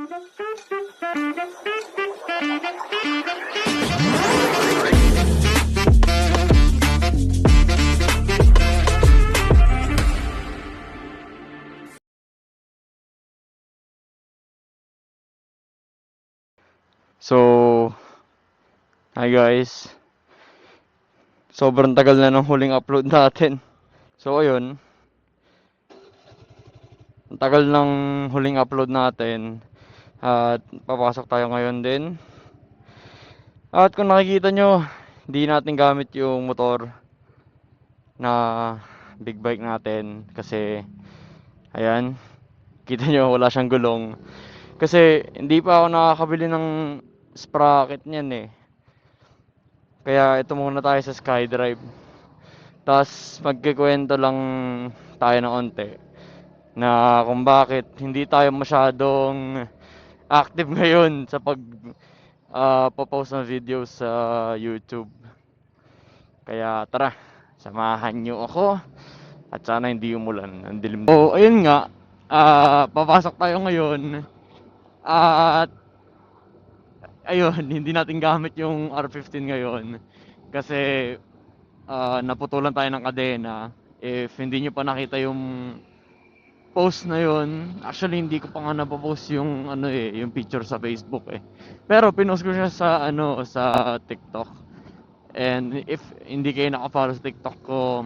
So, hi guys. Sobrang tagal na ng huling upload natin. So, ayun. Ang tagal ng huling upload natin. At papasok tayo ngayon din. At kung nakikita nyo, hindi natin gamit yung motor na big bike natin. Kasi, ayan. Kita nyo, wala siyang gulong. Kasi, hindi pa ako nakakabili ng sprocket niyan eh. Kaya ito muna tayo sa SkyDrive. Tapos magkikwento lang tayo ng onte na kung bakit hindi tayo masyadong active ngayon sa pag post ng video sa YouTube. Kaya tara, samahan nyo ako at sana hindi umulan. Ang dilim. So, ayun nga, papasok tayo ngayon at ayun, hindi natin gamit yung R15 ngayon kasi naputulan tayo ng kadena. If hindi nyo pa nakita yung post na yon, actually hindi ko pa nga napopost yung ano eh, yung picture sa Facebook eh. Pero pinost ko siya sa ano, sa TikTok. And if hindi kayo naka-follow sa TikTok ko,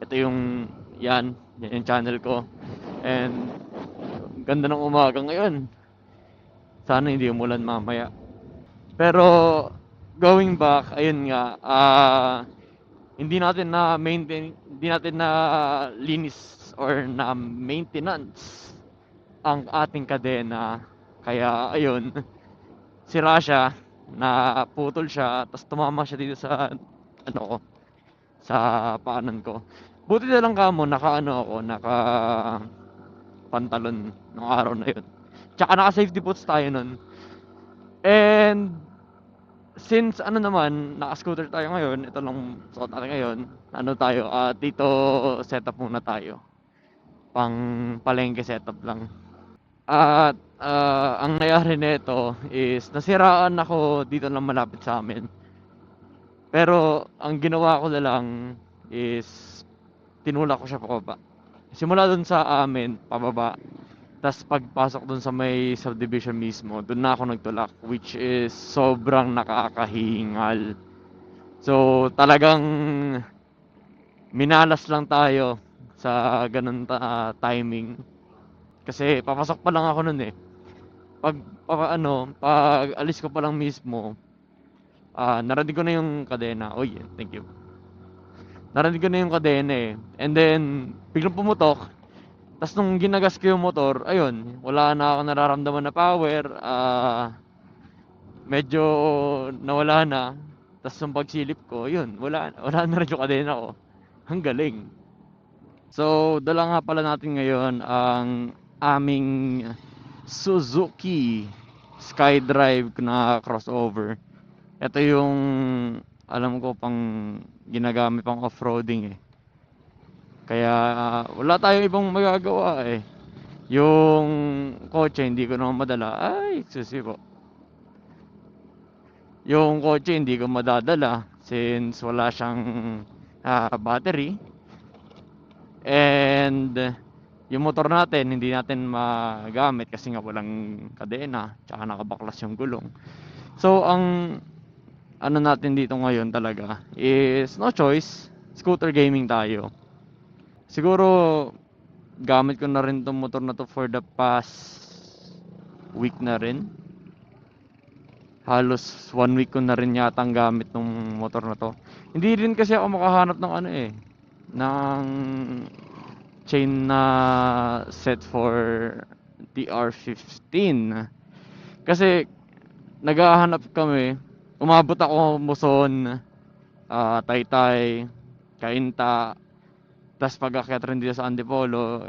ito yung yan yung channel ko. And ganda ng umaga ngayon. Sana hindi umulan mamaya. Pero going back, ayun nga, hindi natin na linis or na maintenance ang ating kadena. Kaya ayun, sira siya, naputol siya, tapos tumama siya dito sa ano ko, sa paanan ko. Buti na lang kamo naka pantalon nung araw na yun. Tsaka naka safety boots tayo nun. And since ano naman, naka-scooter tayo ngayon, ito lang suot natin ngayon. Ano tayo, dito setup muna tayo. Pang palengke setup lang. At ang nangyari nito is nasiraan ako dito lang malapit sa amin. Pero ang ginawa ko na lang is tinulak ko siya pababa. Simula dun sa amin, pababa. Tas pagpasok dun sa may subdivision mismo, dun na ako nagtulak, which is sobrang nakakahingal. So talagang minalas lang tayo sa ganun timing. Kasi papasok pa lang ako nun eh. Pag alis ko pa lang mismo, narinig ko na yung kadena. Oh yeah, thank you. Narinig ko na yung kadena eh. And then, biglang pumutok. Tapos nung ginagas ko yung motor, ayun, wala na ako nararamdaman na power. Medyo nawala na. Tapos nung pagsilip ko, yun, wala na rin yung kadena ko. Ang galing. So, dala nga pala natin ngayon ang aming Suzuki SkyDrive na crossover. Ito yung alam ko pang ginagamit pang off-roading eh. Kaya wala tayong ibang magagawa eh. Yung kotse hindi ko naman madala. Ay, excuse po. Yung kotse hindi ko madadala since wala siyang battery. And yung motor natin hindi natin magamit kasi nga walang kadena, tsaka nakabaklas yung gulong. So ang ano natin dito ngayon talaga is no choice, scooter gaming tayo. Siguro gamit ko na rin tong motor na to for the past week na rin. Halos 1 week ko na rin yata ang gamit ng motor na to. Hindi rin kasi ako makahanap ng ano eh, ng chain na set for TR15. Kasi naghahanap kami, umabot ako Muson, Taytay, Cainta, tas pag-akyat rin dito sa Antipolo,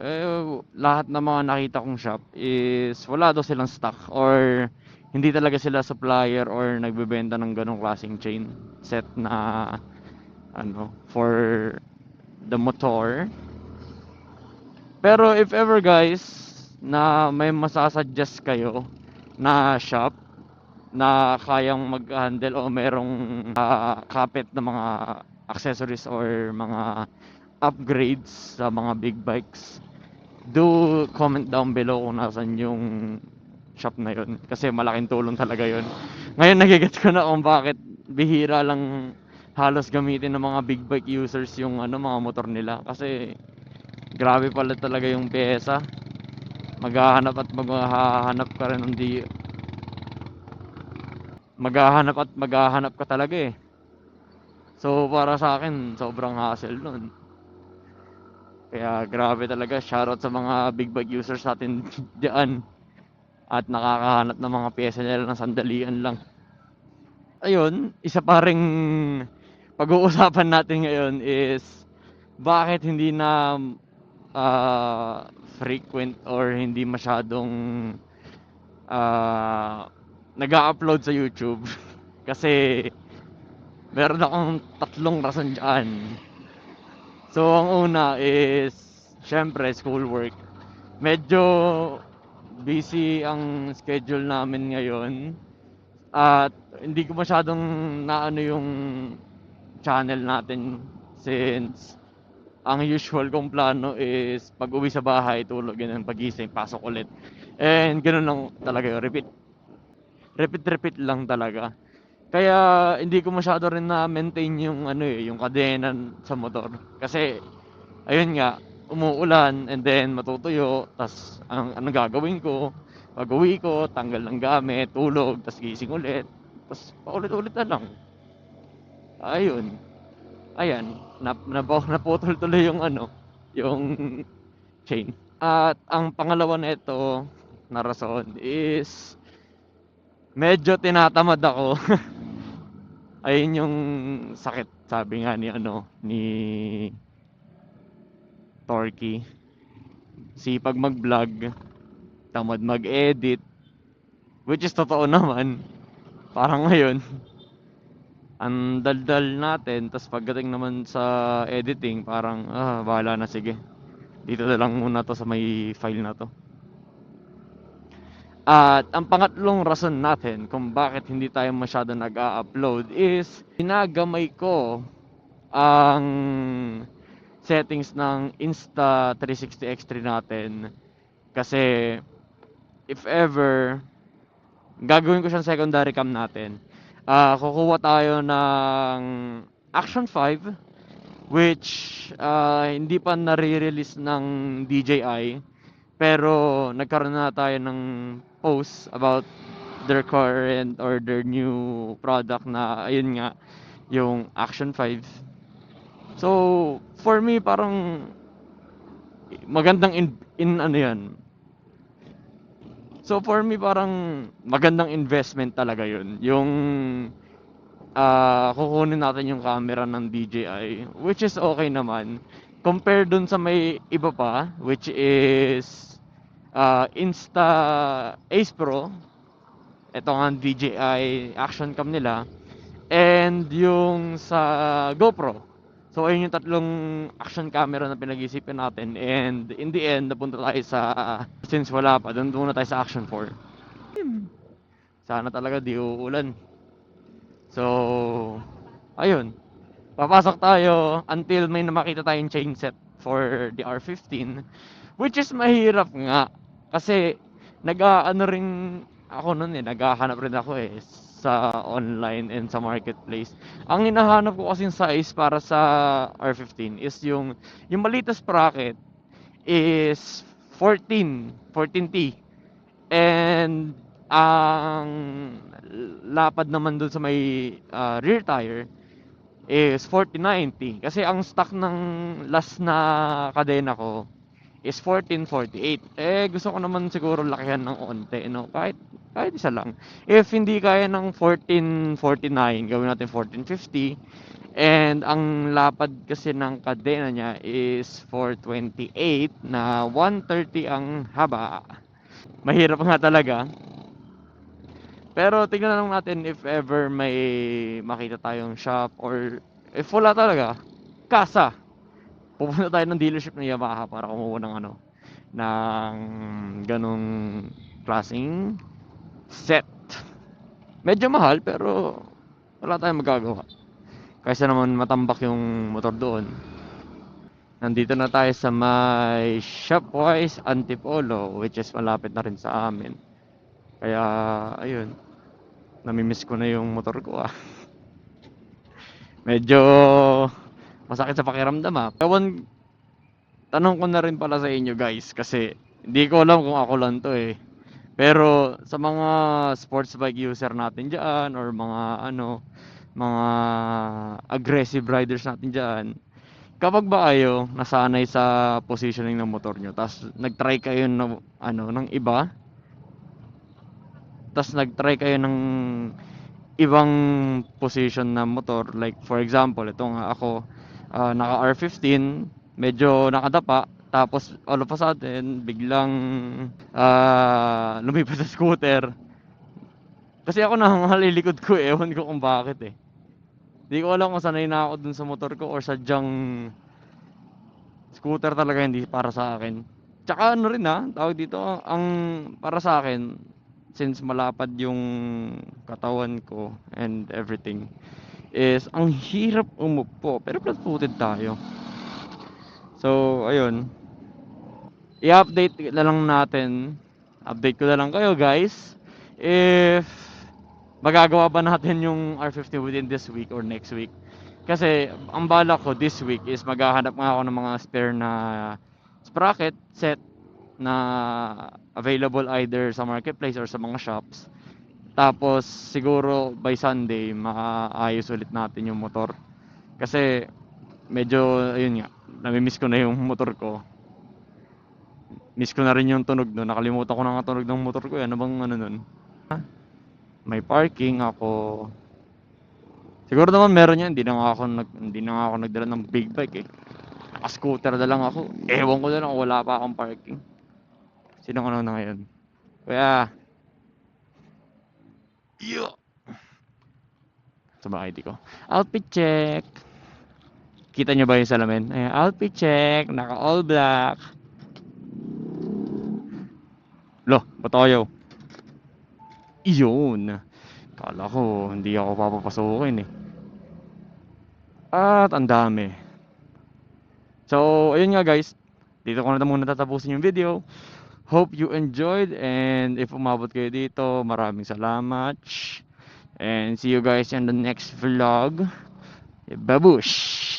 lahat ng mga nakita kong shop is wala daw silang stock or hindi talaga sila supplier or nagbebenta ng ganong klaseng chain set na ano for the motor. Pero if ever guys, na may masasuggest kayo na shop na kayang mag-handle o merong kapit na mga accessories or mga upgrades sa mga big bikes, do comment down below kung nasan yung shop na yun. Kasi malaking tulong talaga yun. Ngayon nagigets ko na kung bakit bihira lang halos gamitin ng mga big bike users yung mga motor nila. Kasi grabe pala talaga yung pyesa. Maghahanap ka rin ng maghahanap ka talaga eh. So para sa akin sobrang hassle nun. Kaya grabe talaga, shoutout sa mga big bike users natin diyan at nakakahanap ng mga pyesa nila ng sandalian lang. Ayun, isa pa ring pag-uusapan natin ngayon is bakit hindi na frequent or hindi masyadong ah, nag-a-upload sa YouTube. Kasi meron akong tatlong rason dyan. So ang una is syempre schoolwork. Medyo busy ang schedule namin ngayon at hindi ko masyadong naano yung channel natin since ang usual kong plano is pag uwi sa bahay, tulog, ganun, pagising, pasok ulit. And ganun lang talaga yun, repeat lang talaga. Kaya hindi ko masyado rin na maintain yung yung kadena sa motor. Kasi ayun nga, umuulan and then matutuyo, tas anong gagawin ko? Pag-uwi ko, tanggal ng gamit, tulog, tas gising ulit. Tas paulit-ulit na lang. Ayun. Ayan, naputol tuloy yung yung chain. At ang pangalawa nito na rason is medyo tinatamad ako. Ayun yung sakit, sabi nga ni Torky. Sipag mag-vlog, tamad mag-edit, which is totoo naman. Parang ngayon, ang daldal natin, tas pagdating naman sa editing, parang bahala na, sige. Dito na lang muna to sa may file na to. At ang pangatlong rason natin kung bakit hindi tayo masyado nag-a-upload is ginagamay ko ang settings ng Insta360 X3 natin. Kasi if ever gagawin ko siyang secondary cam natin, kukuha tayo ng Action 5 which hindi pa nare-release ng DJI, pero nagkaroon na tayo ng post about their current or their new product na ayun nga, yung Action 5. So, for me parang magandang in ano yan. So, for me parang magandang investment talaga yun. Yung kukunin natin yung camera ng DJI, which is okay naman. Compare dun sa may iba pa, which is Insta Ace Pro. Ito nga ang DJI action cam nila. And yung sa GoPro. So ayun yung tatlong action camera na pinag-iisipan natin. And in the end, napunta tayo sa, since wala pa, doon muna tayo sa Action 4. Sana talaga di uulan. So, ayun. Papasok tayo until may makita tayong chain set for the R15. Which is mahirap nga. Kasi, nag-aano rin ako nun naghahanap rin ako sa online and sa marketplace. Ang hinahanap ko kasing size para sa R15 is yung malitas bracket is 14T. And ang lapad naman dun sa may rear tire is 4090. Kasi ang stock ng last na kadena ko is 1448. Gusto ko naman siguro lakihan ng onte, no? Kahit isa lang. If hindi kaya ng 1449, gawin natin 1450. And ang lapad kasi ng kadena niya is 428 na 130 ang haba. Mahirap nga talaga. Pero tingnan lang natin if ever may makita tayong shop or if wala talaga, kasa. Pupunta tayo ng dealership ng Yamaha para kumuha ng ng ganong klaseng set. Medyo mahal pero wala tayong magagawa. Kaysa naman matambak yung motor doon. Nandito na tayo sa may Shopwise Antipolo, which is malapit na rin sa amin. Kaya ayun, namimiss ko na yung motor ko ah. Medyo masakit sa pakiramdam ah. Ewan, tanong ko na rin pala sa inyo guys kasi hindi ko alam kung ako lang to eh. Pero sa mga sports bike user natin diyan or mga mga aggressive riders natin diyan, kapag ba kayo nasanay sa positioning ng motor nyo, tapos nag-try kayo ng ng iba, tapos nag-try kayo ng ibang position na motor, like for example, ito nga ako, naka R15, medyo nakadapa, tapos all of a sudden, biglang lumipat sa scooter. Kasi ako nakangalilikod ko eh, ewan ko kung bakit eh. Hindi ko alam kung sanay na ako dun sa motor ko or sadyang scooter talaga hindi para sa akin. Tsaka ano rin tawag dito, ang para sa akin, since malapad yung katawan ko and everything, is ang hirap umupo. Pero flat-footed tayo. So, ayun. I-update na lang natin. Update ko na lang kayo guys. If magagawa ba natin yung R50 within this week or next week. Kasi ang balak ko this week is maghahanap nga ako ng mga spare na sprocket set na available either sa marketplace or sa mga shops. Tapos siguro by Sunday maayos ulit natin yung motor. Kasi medyo ayun nga, nami-miss ko na yung motor ko. Miss ko na rin yung tunog nun. Nakalimutan ko na nga tunog ng motor ko. Ano bang ano nun? May parking ako. Siguro naman meron yan. Hindi na nga ako nagdala ng big bike eh. Naka-scooter na lang ako. Ewan ko na lang kung wala pa akong parking. Sino ano na ngayon? Kaya, yeah. Sa mga ID ko. Outfit check. Kita nyo ba yung salamin? Ayan, outfit check. Naka all black. Lo, ba't ayaw? Iyon. Kala ko, hindi ako papapasukin eh. At ang dami. So, ayun nga guys. Dito ko na muna tatapusin yung video. Hope you enjoyed, and if umabot kayo dito, maraming salamat. And see you guys in the next vlog. Babush!